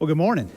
Well, good morning.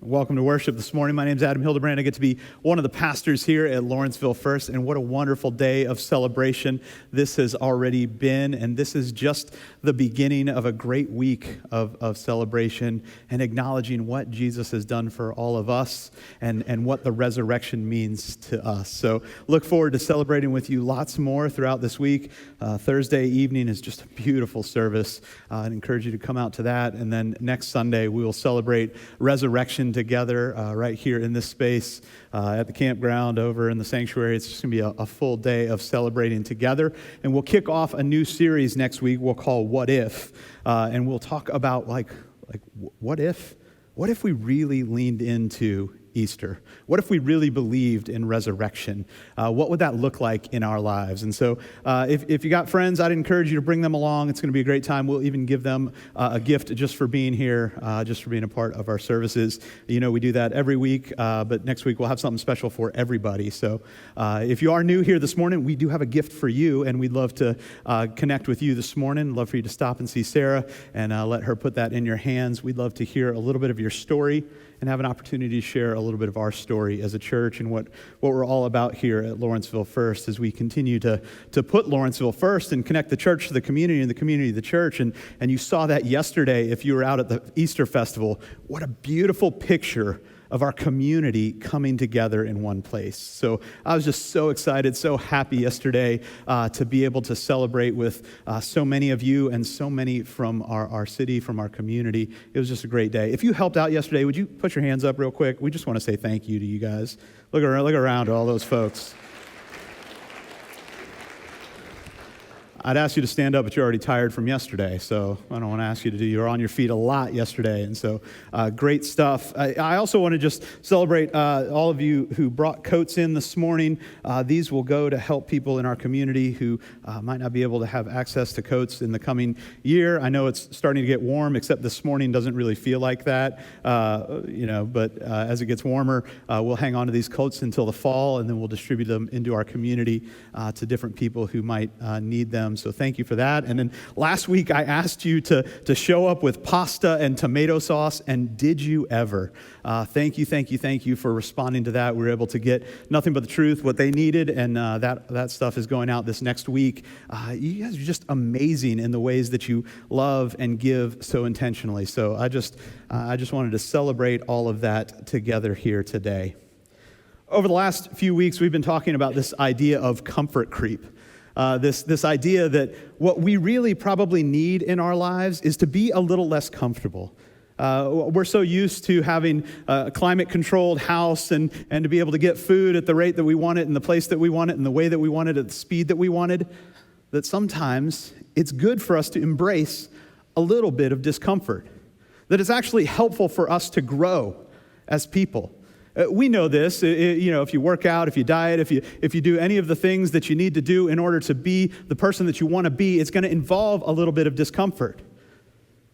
Welcome to worship this morning. My name is Adam Hildebrand. I get to be one of the pastors here at LVfirst, and what a wonderful day of celebration this has already been. And this is just the beginning of a great week of celebration and acknowledging what Jesus has done for all of us and what the resurrection means to us. So look forward to celebrating with you lots more throughout this week. Thursday evening is just a beautiful service. I'd encourage you to come out to that. And then next Sunday, we will celebrate resurrection together right here in this space at the campground over in the sanctuary. It's just going to be a full day of celebrating together. And we'll kick off a new series next week we'll call What If? And we'll talk about like what if we really leaned into Easter? What if we really believed in resurrection? What would that look like in our lives? And so if you got friends, I'd encourage you to bring them along. It's going to be a great time. We'll even give them a gift just for being here, just for being a part of our services. You know, we do that every week, but next week we'll have something special for everybody. So if you are new here this morning, we do have a gift for you, and we'd love to connect with you this morning. Love for you to stop and see Sarah and let her put that in your hands. We'd love to hear a little bit of your story and have an opportunity to share a little bit of our story as a church and what we're all about here at Lawrenceville First as we continue to put Lawrenceville first and connect the church to the community and the community to the church. And you saw that yesterday if you were out at the Easter Festival. What a beautiful picture of our community coming together in one place. So I was just so excited, so happy yesterday to be able to celebrate with so many of you and so many from our city, from our community. It was just a great day. If you helped out yesterday, would you put your hands up real quick? We just want to say thank you to you guys. Look around at all those folks. I'd ask you to stand up, but you're already tired from yesterday, so I don't want to ask you to do. You were on your feet a lot yesterday, and so great stuff. I also want to just celebrate all of you who brought coats in this morning. These will go to help people in our community who might not be able to have access to coats in the coming year. I know it's starting to get warm, except this morning doesn't really feel like that, but as it gets warmer, we'll hang on to these coats until the fall, and then we'll distribute them into our community to different people who might need them. So thank you for that. And then last week I asked you to show up with pasta and tomato sauce, and did you ever? Thank you for responding to that. We were able to get nothing but the truth, what they needed, and that stuff is going out this next week. You guys are just amazing in the ways that you love and give so intentionally. So I just wanted to celebrate all of that together here today. Over the last few weeks, we've been talking about this idea of comfort creep. This idea that what we really probably need in our lives is to be a little less comfortable. We're so used to having a climate-controlled house and to be able to get food at the rate that we want it, in the place that we want it, in the way that we want it, at the speed that we wanted, that sometimes it's good for us to embrace a little bit of discomfort, that it's actually helpful for us to grow as people. We know this, if you work out, if you diet, if you do any of the things that you need to do in order to be the person that you want to be, it's going to involve a little bit of discomfort.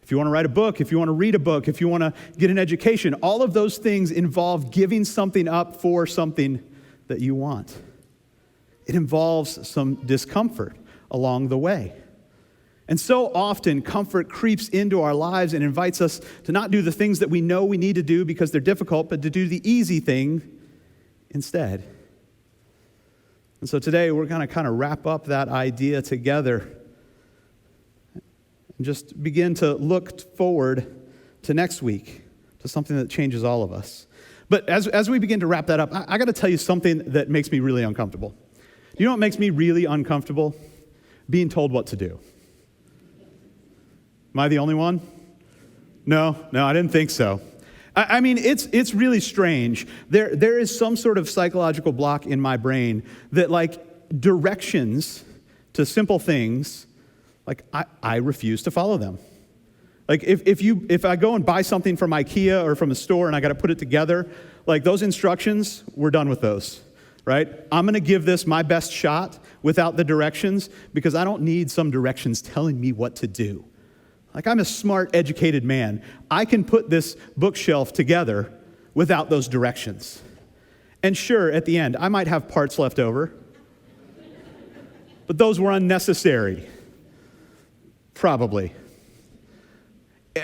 If you want to write a book, if you want to read a book, if you want to get an education, all of those things involve giving something up for something that you want. It involves some discomfort along the way. And so often, comfort creeps into our lives and invites us to not do the things that we know we need to do because they're difficult, but to do the easy thing instead. And so today, we're going to kind of wrap up that idea together and just begin to look forward to next week, to something that changes all of us. But as we begin to wrap that up, I got to tell you something that makes me really uncomfortable. You know what makes me really uncomfortable? Being told what to do. Am I the only one? No, I didn't think so. I mean, it's really strange. There is some sort of psychological block in my brain that, like, directions to simple things, like, I refuse to follow them. Like, if I go and buy something from IKEA or from a store and I got to put it together, like, those instructions, we're done with those, right? I'm going to give this my best shot without the directions because I don't need some directions telling me what to do. Like, I'm a smart, educated man. I can put this bookshelf together without those directions. And sure, at the end, I might have parts left over, but those were unnecessary. Probably.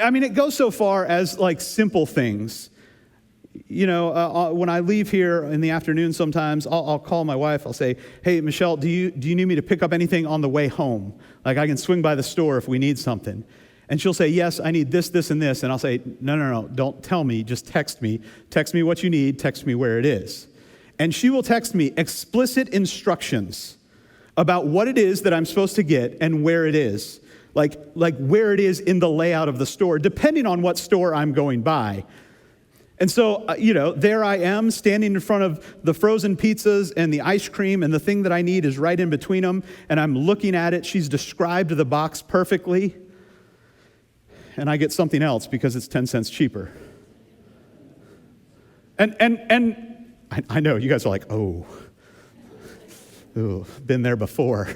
I mean, it goes so far as like simple things. When I leave here in the afternoon sometimes, I'll call my wife. I'll say, hey, Michelle, do you need me to pick up anything on the way home? Like I can swing by the store if we need something. And she'll say, yes, I need this, this, and this. And I'll say, no, don't tell me. Just text me. Text me what you need. Text me where it is. And she will text me explicit instructions about what it is that I'm supposed to get and where it is. Like where it is in the layout of the store, depending on what store I'm going by. And so, there I am standing in front of the frozen pizzas and the ice cream, and the thing that I need is right in between them, and I'm looking at it. She's described the box perfectly, and I get something else because it's 10 cents cheaper. And I know, you guys are like, oh, been there before.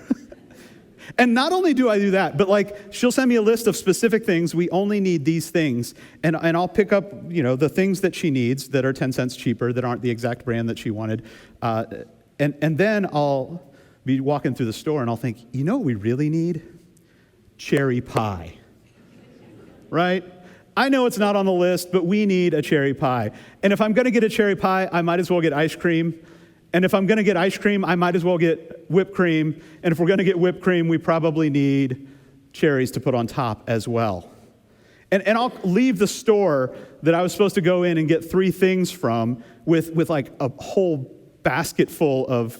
And not only do I do that, but like she'll send me a list of specific things. We only need these things. And I'll pick up, the things that she needs that are 10 cents cheaper, that aren't the exact brand that she wanted. And then I'll be walking through the store and I'll think, what we really need? Cherry pie. Right? I know it's not on the list, but we need a cherry pie. And if I'm going to get a cherry pie, I might as well get ice cream. And if I'm going to get ice cream, I might as well get whipped cream. And if we're going to get whipped cream, we probably need cherries to put on top as well. And I'll leave the store that I was supposed to go in and get 3 things from with like a whole basket full of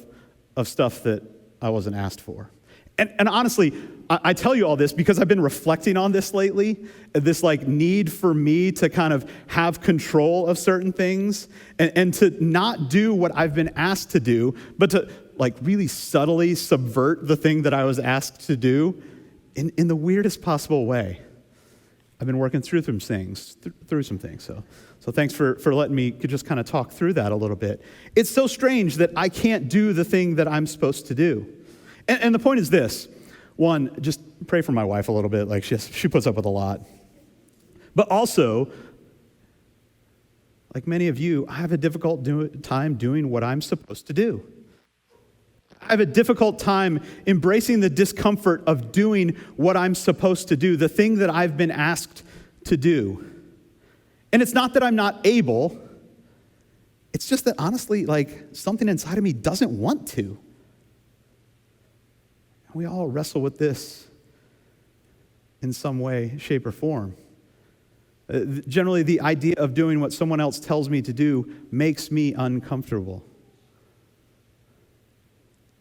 stuff that I wasn't asked for. And honestly, I tell you all this because I've been reflecting on this lately, this like need for me to kind of have control of certain things and to not do what I've been asked to do, but to like really subtly subvert the thing that I was asked to do in the weirdest possible way. I've been working through some things. So thanks for letting me just kind of talk through that a little bit. It's so strange that I can't do the thing that I'm supposed to do. And the point is this. One, just pray for my wife a little bit. Like she puts up with a lot. But also, like many of you, I have a difficult time doing what I'm supposed to do. I have a difficult time embracing the discomfort of doing what I'm supposed to do, the thing that I've been asked to do. And it's not that I'm not able. It's just that honestly, like something inside of me doesn't want to. We all wrestle with this in some way, shape, or form. Generally, the idea of doing what someone else tells me to do makes me uncomfortable.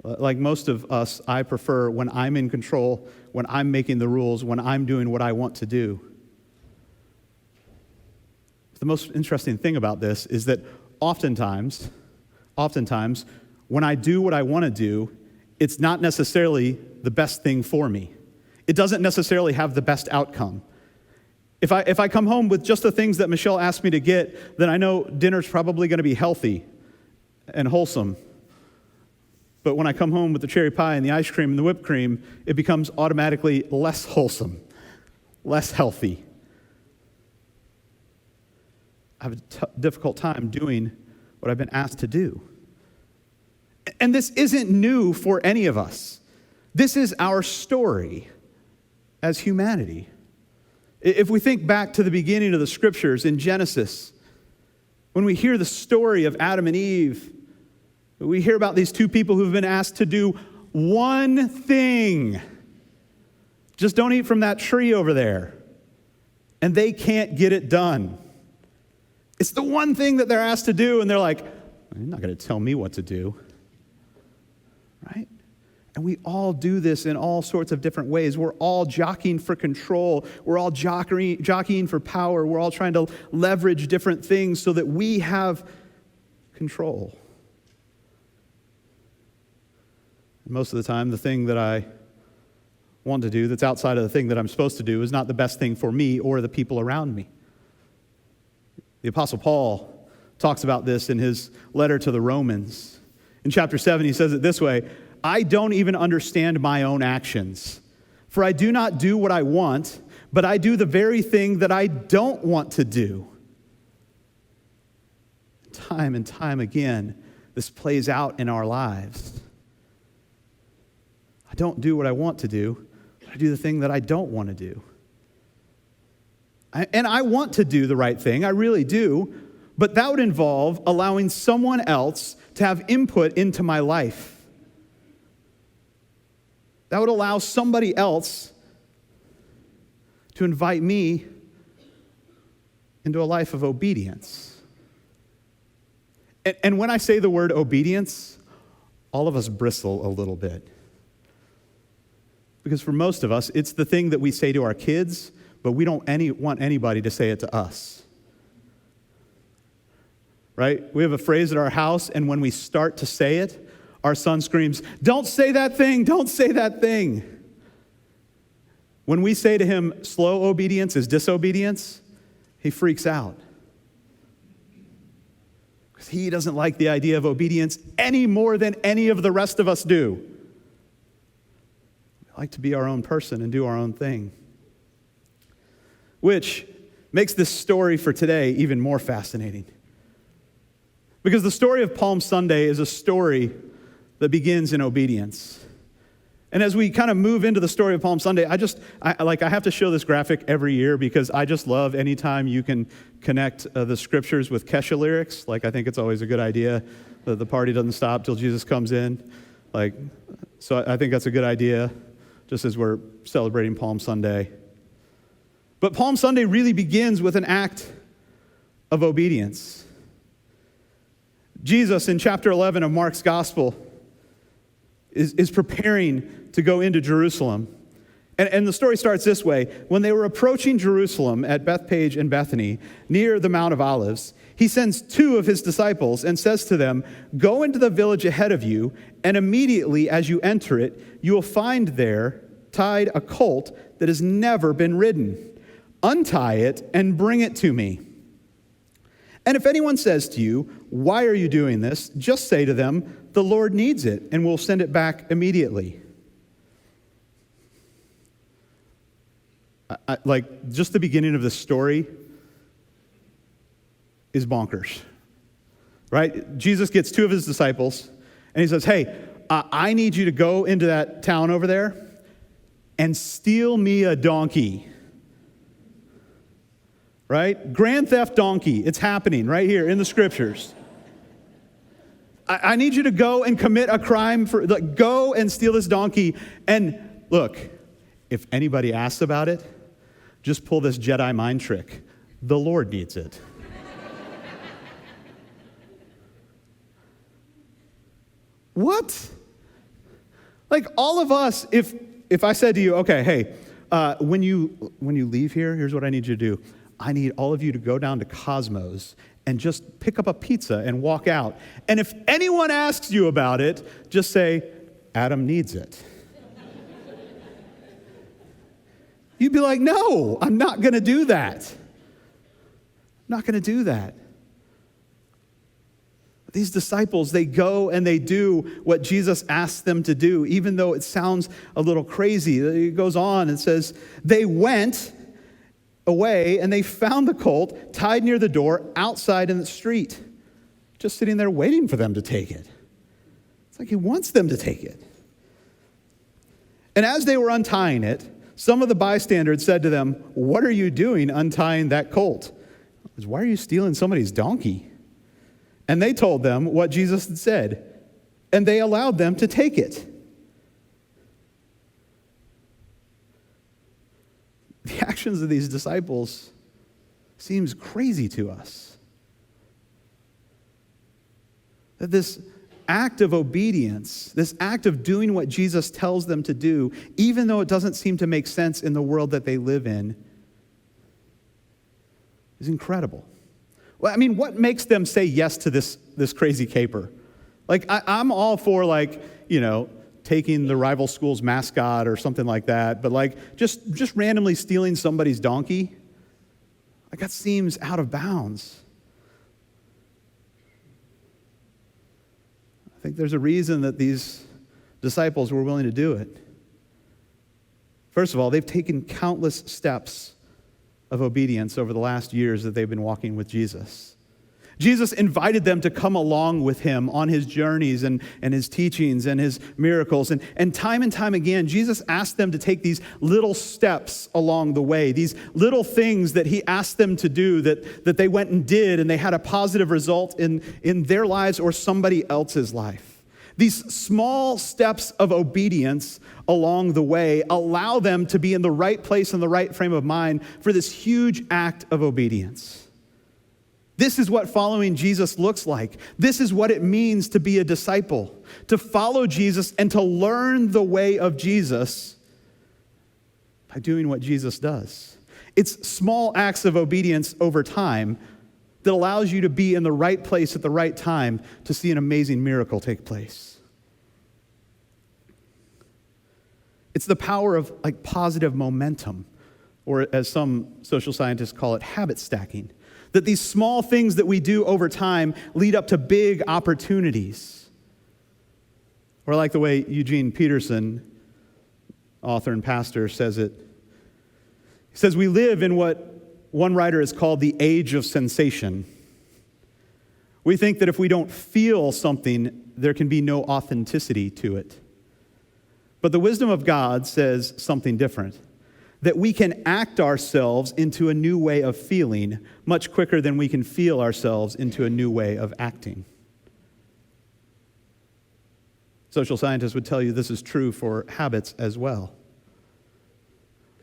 Like most of us, I prefer when I'm in control, when I'm making the rules, when I'm doing what I want to do. The most interesting thing about this is that oftentimes, when I do what I want to do, it's not necessarily the best thing for me. It doesn't necessarily have the best outcome. If I come home with just the things that Michelle asked me to get, then I know dinner's probably going to be healthy and wholesome. But when I come home with the cherry pie and the ice cream and the whipped cream, it becomes automatically less wholesome, less healthy. I have a difficult time doing what I've been asked to do. And this isn't new for any of us. This is our story as humanity. If we think back to the beginning of the scriptures in Genesis, when we hear the story of Adam and Eve, we hear about these 2 people who've been asked to do one thing. Just don't eat from that tree over there. And they can't get it done. It's the one thing that they're asked to do, and they're like, you're not going to tell me what to do. Right? And we all do this in all sorts of different ways. We're all jockeying for control. We're all jockeying for power. We're all trying to leverage different things so that we have control. And most of the time, the thing that I want to do that's outside of the thing that I'm supposed to do is not the best thing for me or the people around me. The Apostle Paul talks about this in his letter to the Romans. In chapter 7, he says it this way, I don't even understand my own actions, for I do not do what I want, but I do the very thing that I don't want to do. Time and time again, this plays out in our lives. I don't do what I want to do, but I do the thing that I don't want to do. And I want to do the right thing, I really do, but that would involve allowing someone else to have input into my life. That would allow somebody else to invite me into a life of obedience. And when I say the word obedience, all of us bristle a little bit. Because for most of us, it's the thing that we say to our kids, but we don't want anybody to say it to us. Right? We have a phrase at our house, and when we start to say it, our son screams, "Don't say that thing, don't say that thing." When we say to him, slow obedience is disobedience, he freaks out. Because he doesn't like the idea of obedience any more than any of the rest of us do. We like to be our own person and do our own thing. Which makes this story for today even more fascinating. Because the story of Palm Sunday is a story that begins in obedience. And as we kind of move into the story of Palm Sunday, I have to show this graphic every year because I just love anytime you can connect the scriptures with Kesha lyrics. Like, I think it's always a good idea that the party doesn't stop till Jesus comes in. So I think that's a good idea, just as we're celebrating Palm Sunday. But Palm Sunday really begins with an act of obedience. Jesus, in chapter 11 of Mark's Gospel, is preparing to go into Jerusalem. And the story starts this way. When they were approaching Jerusalem at Bethpage and Bethany, near the Mount of Olives, he sends two of his disciples and says to them, "Go into the village ahead of you, and immediately as you enter it, you will find there tied a colt that has never been ridden. Untie it and bring it to me. And if anyone says to you, 'Why are you doing this?' just say to them, 'The Lord needs it, and we'll send it back immediately.'" Just the beginning of the story is bonkers, right? Jesus gets two of his disciples, and he says, "Hey, I need you to go into that town over there and steal me a donkey." Right? Grand theft donkey. It's happening right here in the scriptures. I need you to go and commit a crime go and steal this donkey. And look, if anybody asks about it, just pull this Jedi mind trick. The Lord needs it. What? All of us, if I said to you, okay, hey, when you leave here, here's what I need you to do. I need all of you to go down to Cosmos and just pick up a pizza and walk out. And if anyone asks you about it, just say, "Adam needs it." You'd be like, "No, I'm not going to do that. I'm not going to do that." These disciples, they go and they do what Jesus asked them to do, even though it sounds a little crazy. It goes on and says, they went away and they found the colt tied near the door outside in the street, just sitting there waiting for them to take it. It's like he wants them to take it. And as they were untying it, some of the bystanders said to them, "What are you doing untying that colt?" "Why are you stealing somebody's donkey?" And they told them what Jesus had said, and they allowed them to take it. The actions of these disciples seems crazy to us. That this act of obedience, this act of doing what Jesus tells them to do, even though it doesn't seem to make sense in the world that they live in, is incredible. Well, I mean, what makes them say yes to this crazy caper? I'm all for taking the rival school's mascot or something like that, but just randomly stealing somebody's donkey, that seems out of bounds. I think there's a reason that these disciples were willing to do it. First of all, they've taken countless steps of obedience over the last years that they've been walking with Jesus. Jesus invited them to come along with him on his journeys and his teachings and his miracles. And time again, Jesus asked them to take these little steps along the way, these little things that he asked them to do that they went and did, and they had a positive result in their lives or somebody else's life. These small steps of obedience along the way allow them to be in the right place and the right frame of mind for this huge act of obedience. This is what following Jesus looks like. This is what it means to be a disciple, to follow Jesus and to learn the way of Jesus by doing what Jesus does. It's small acts of obedience over time that allows you to be in the right place at the right time to see an amazing miracle take place. It's the power of positive momentum, or as some social scientists call it, habit stacking. That these small things that we do over time lead up to big opportunities. Or like the way Eugene Peterson, author and pastor, says it. He says, we live in what one writer has called the age of sensation. We think that if we don't feel something, there can be no authenticity to it. But the wisdom of God says something different. That we can act ourselves into a new way of feeling much quicker than we can feel ourselves into a new way of acting. Social scientists would tell you this is true for habits as well.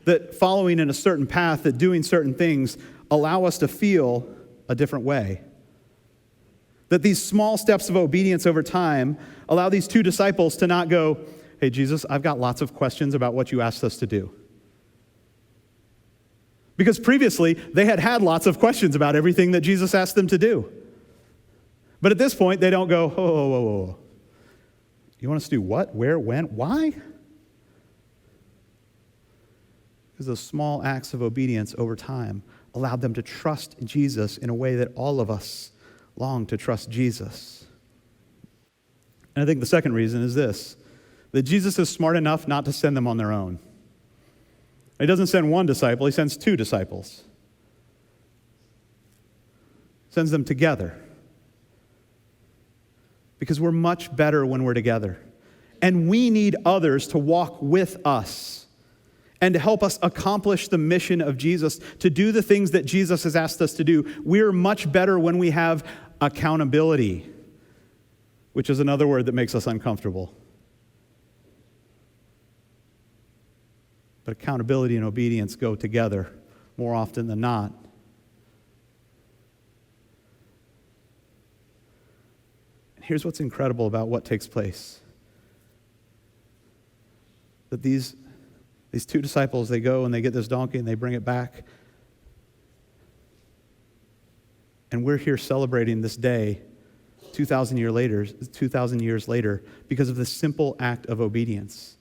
That following in a certain path, that doing certain things allow us to feel a different way. That these small steps of obedience over time allow these two disciples to not go, hey, Jesus, I've got lots of questions about what you asked us to do. Because previously, they had lots of questions about everything that Jesus asked them to do. But at this point, they don't go, whoa. You want us to do what, where, when, why? Because those small acts of obedience over time allowed them to trust Jesus in a way that all of us long to trust Jesus. And I think the second reason is this, that Jesus is smart enough not to send them on their own. He doesn't send one disciple, he sends two disciples. Sends them together. Because we're much better when we're together. And we need others to walk with us and to help us accomplish the mission of Jesus, to do the things that Jesus has asked us to do. We're much better when we have accountability, which is another word that makes us uncomfortable. But accountability and obedience go together more often than not. And here's what's incredible about what takes place. That these two disciples, they go and they get this donkey and they bring it back. And we're here celebrating this day 2,000 years later because of this simple act of obedience.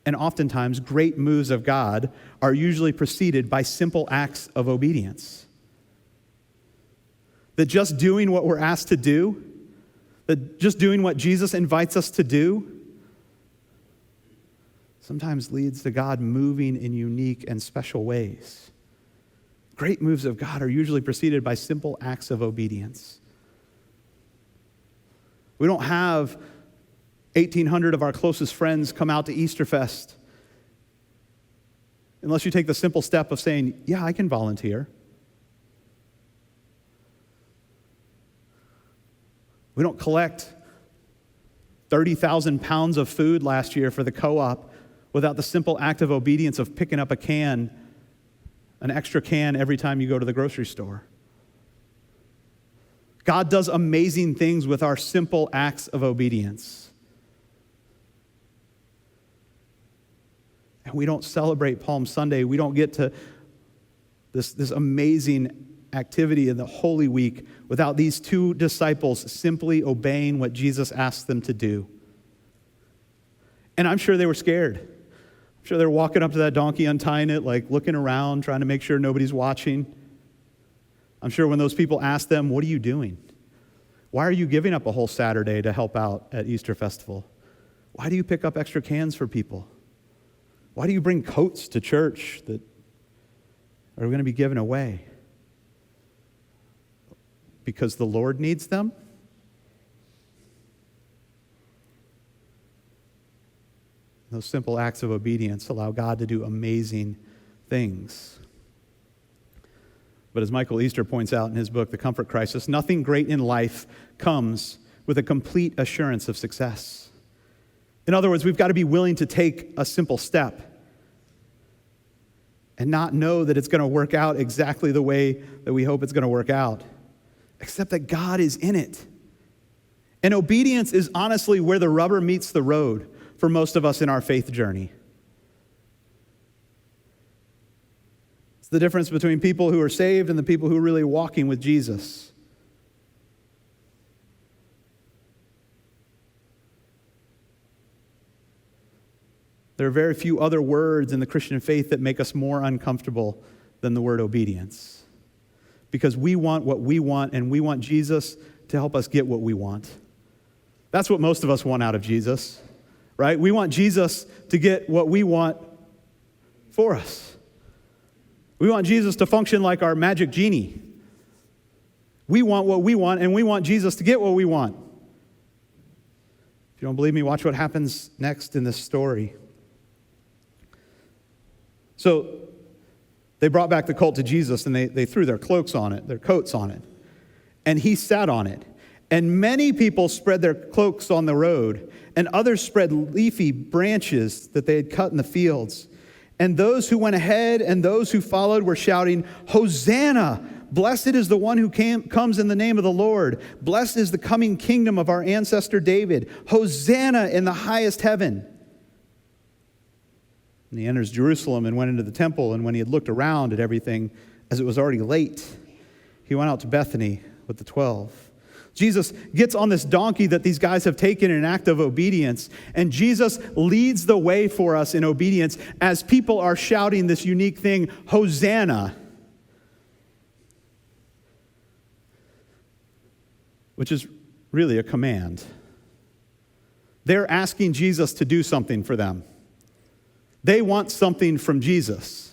And oftentimes, great moves of God are usually preceded by simple acts of obedience. That just doing what we're asked to do, that just doing what Jesus invites us to do, sometimes leads to God moving in unique and special ways. Great moves of God are usually preceded by simple acts of obedience. We don't have 1,800 of our closest friends come out to Easterfest unless you take the simple step of saying, yeah, I can volunteer. We don't collect 30,000 pounds of food last year for the co-op without the simple act of obedience of picking up an extra can every time you go to the grocery store. God does amazing things with our simple acts of obedience. And we don't celebrate Palm Sunday. We don't get to this amazing activity in the Holy Week without these two disciples simply obeying what Jesus asked them to do. And I'm sure they were scared. I'm sure they were walking up to that donkey, untying it, looking around, trying to make sure nobody's watching. I'm sure when those people asked them, what are you doing? Why are you giving up a whole Saturday to help out at Easter Festival? Why do you pick up extra cans for people? Why do you bring coats to church that are going to be given away? because the Lord needs them? Those simple acts of obedience allow God to do amazing things. But as Michael Easter points out in his book, The Comfort Crisis, nothing great in life comes with a complete assurance of success. In other words, we've got to be willing to take a simple step and not know that it's going to work out exactly the way that we hope it's going to work out, except that God is in it. And obedience is honestly where the rubber meets the road for most of us in our faith journey. It's the difference between people who are saved and the people who are really walking with Jesus. There are very few other words in the Christian faith that make us more uncomfortable than the word obedience. Because we want what we want, and we want Jesus to help us get what we want. That's what most of us want out of Jesus, right? We want Jesus to get what we want for us. We want Jesus to function like our magic genie. We want what we want, and we want Jesus to get what we want. If you don't believe me, watch what happens next in this story. So they brought back the colt to Jesus, and they threw their coats on it, and he sat on it. And many people spread their cloaks on the road, and others spread leafy branches that they had cut in the fields. And those who went ahead and those who followed were shouting, "Hosanna! Blessed is the one who comes in the name of the Lord. Blessed is the coming kingdom of our ancestor David. Hosanna in the highest heaven." And he enters Jerusalem and went into the temple, and when he had looked around at everything, as it was already late, he went out to Bethany with the 12. Jesus gets on this donkey that these guys have taken in an act of obedience, and Jesus leads the way for us in obedience as people are shouting this unique thing, Hosanna, which is really a command. They're asking Jesus to do something for them. They want something from Jesus.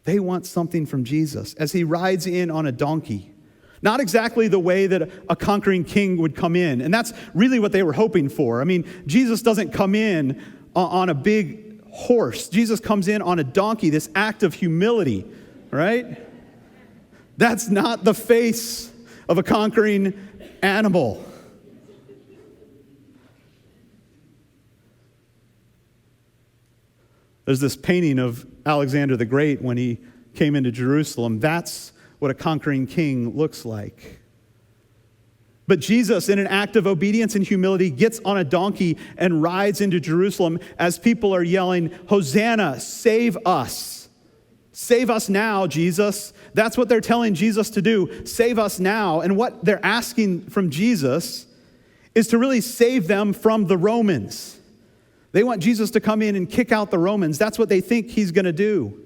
They want something from Jesus as he rides in on a donkey. Not exactly the way that a conquering king would come in. And that's really what they were hoping for. I mean, Jesus doesn't come in on a big horse. Jesus comes in on a donkey, this act of humility, right? That's not the face of a conquering animal. There's this painting of Alexander the Great when he came into Jerusalem. That's what a conquering king looks like. But Jesus, in an act of obedience and humility, gets on a donkey and rides into Jerusalem as people are yelling, "Hosanna, save us. Save us now, Jesus." That's what they're telling Jesus to do. Save us now. And what they're asking from Jesus is to really save them from the Romans. They want Jesus to come in and kick out the Romans. That's what they think he's going to do.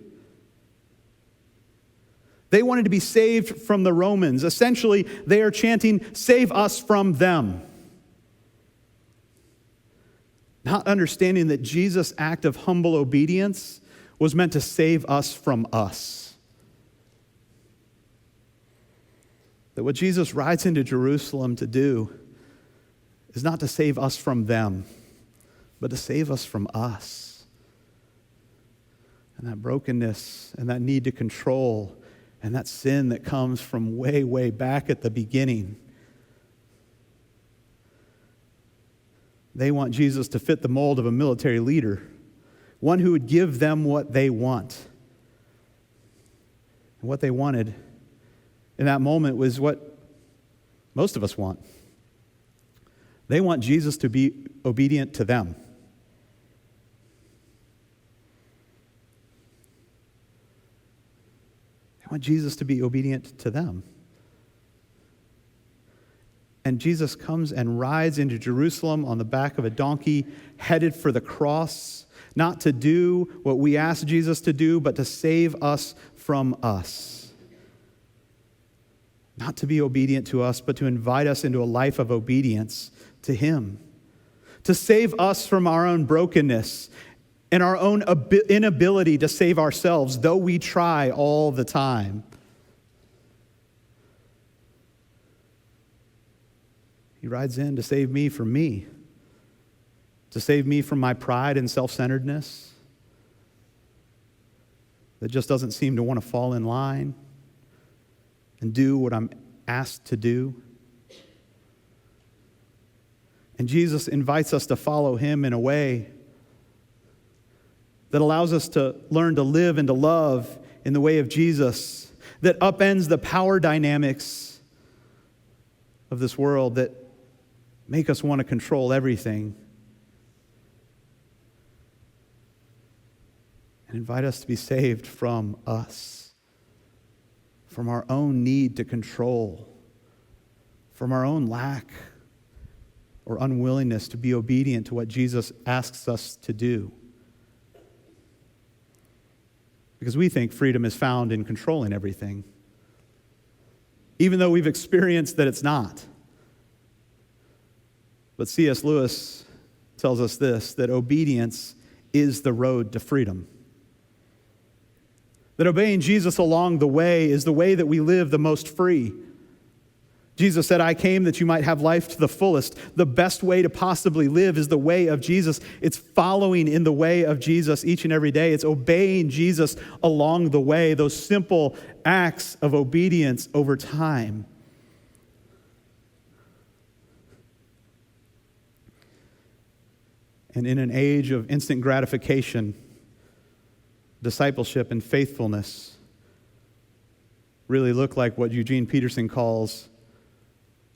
They wanted to be saved from the Romans. Essentially, they are chanting, "Save us from them." Not understanding that Jesus' act of humble obedience was meant to save us from us. That what Jesus rides into Jerusalem to do is not to save us from them, but to save us from us. And that brokenness and that need to control and that sin that comes from way, way back at the beginning. They want Jesus to fit the mold of a military leader, one who would give them what they want. And what they wanted in that moment was what most of us want. They want Jesus to be obedient to them. They want Jesus to be obedient to them. And Jesus comes and rides into Jerusalem on the back of a donkey, headed for the cross, not to do what we ask Jesus to do, but to save us from us. Not to be obedient to us, but to invite us into a life of obedience to him. To save us from our own brokenness and our own inability to save ourselves, though we try all the time. He rides in to save me from me, to save me from my pride and self-centeredness that just doesn't seem to want to fall in line and do what I'm asked to do. And Jesus invites us to follow him in a way that allows us to learn to live and to love in the way of Jesus, that upends the power dynamics of this world that make us want to control everything, and invite us to be saved from us, from our own need to control, from our own lack or unwillingness to be obedient to what Jesus asks us to do. Because we think freedom is found in controlling everything, even though we've experienced that it's not. But C.S. Lewis tells us this, that obedience is the road to freedom. That obeying Jesus along the way is the way that we live the most free. Jesus said, I came that you might have life to the fullest. The best way to possibly live is the way of Jesus. It's following in the way of Jesus each and every day. It's obeying Jesus along the way, those simple acts of obedience over time. And in an age of instant gratification, discipleship and faithfulness really look like what Eugene Peterson calls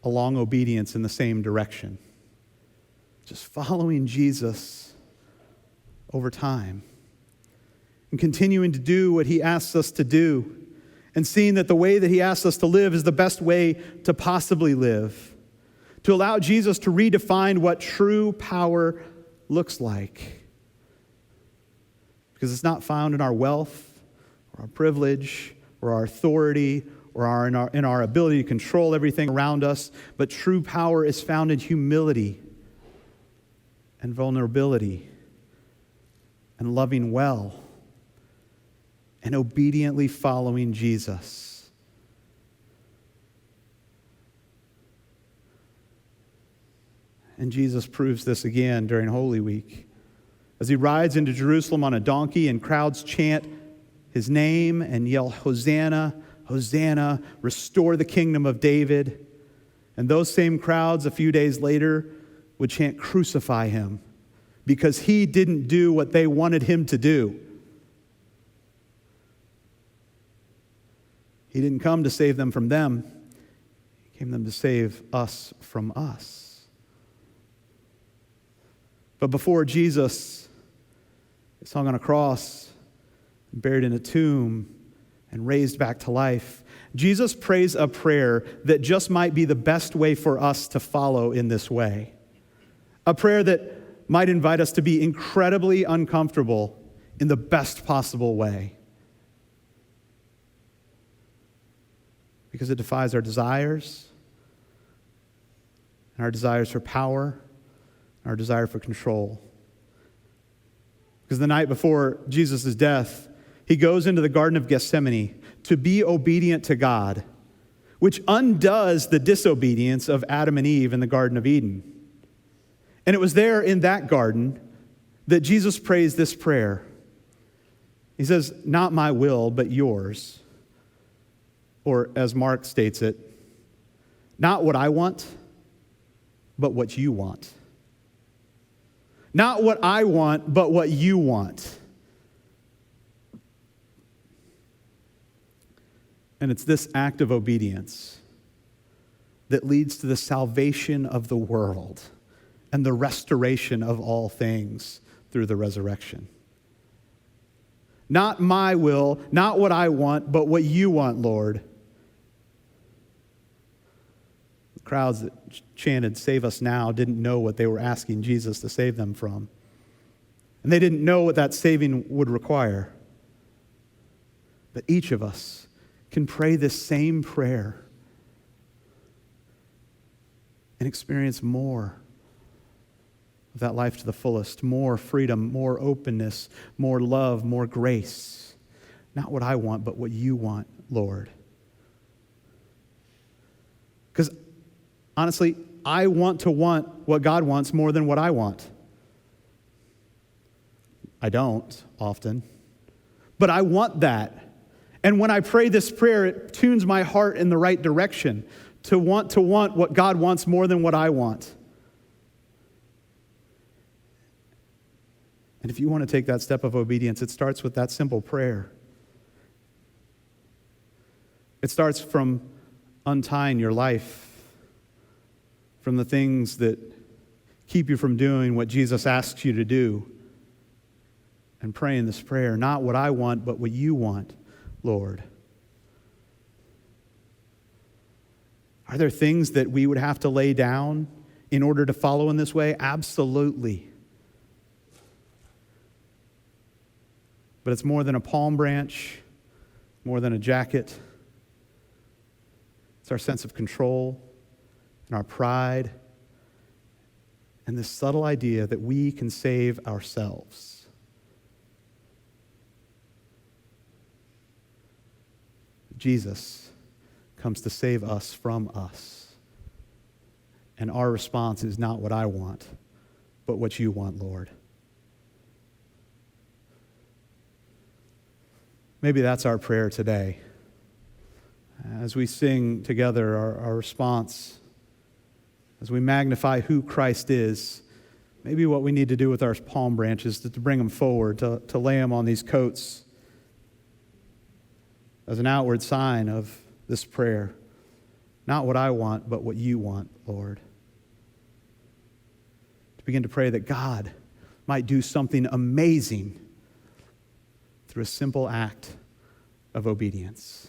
a long obedience in the same direction. Just following Jesus over time and continuing to do what he asks us to do and seeing that the way that he asks us to live is the best way to possibly live, to allow Jesus to redefine what true power looks like. Because it's not found in our wealth or our privilege or our authority or in our ability to control everything around us, but true power is found in humility and vulnerability and loving well and obediently following Jesus. And Jesus proves this again during Holy Week. As he rides into Jerusalem on a donkey and crowds chant his name and yell, Hosanna, Hosanna, restore the kingdom of David. And those same crowds a few days later would chant, crucify him, because he didn't do what they wanted him to do. He didn't come to save them from them. He came to save us from us. But before Jesus is hung on a cross, buried in a tomb, and raised back to life, Jesus prays a prayer that just might be the best way for us to follow in this way. A prayer that might invite us to be incredibly uncomfortable in the best possible way. Because it defies our desires, and our desires for power, our desire for control. Because the night before Jesus' death, he goes into the Garden of Gethsemane to be obedient to God, which undoes the disobedience of Adam and Eve in the Garden of Eden. And it was there in that garden that Jesus prays this prayer. He says, not my will, but yours. Or as Mark states it, not what I want, but what you want. Not what I want, but what you want. And it's this act of obedience that leads to the salvation of the world and the restoration of all things through the resurrection. Not my will, not what I want, but what you want, Lord. The crowds that chanted, "Save us now," didn't know what they were asking Jesus to save them from. And they didn't know what that saving would require. But each of us can pray this same prayer and experience more of that life to the fullest, more freedom, more openness, more love, more grace. Not what I want, but what you want, Lord. Because honestly, I want to want what God wants more than what I want. I don't often, but I want that. And when I pray this prayer, it tunes my heart in the right direction to want what God wants more than what I want. And if you want to take that step of obedience, it starts with that simple prayer. It starts from untying your life from the things that keep you from doing what Jesus asks you to do, and praying this prayer, not what I want, but what you want, Lord. Are there things that we would have to lay down in order to follow in this way? Absolutely. But it's more than a palm branch, more than a jacket. It's our sense of control and our pride and this subtle idea that we can save ourselves. Jesus comes to save us from us. And our response is not what I want, but what you want, Lord. Maybe that's our prayer today. As we sing together our response, as we magnify who Christ is, maybe what we need to do with our palm branches is to bring them forward, to lay them on these coats as an outward sign of this prayer. Not what I want, but what you want, Lord. To begin to pray that God might do something amazing through a simple act of obedience.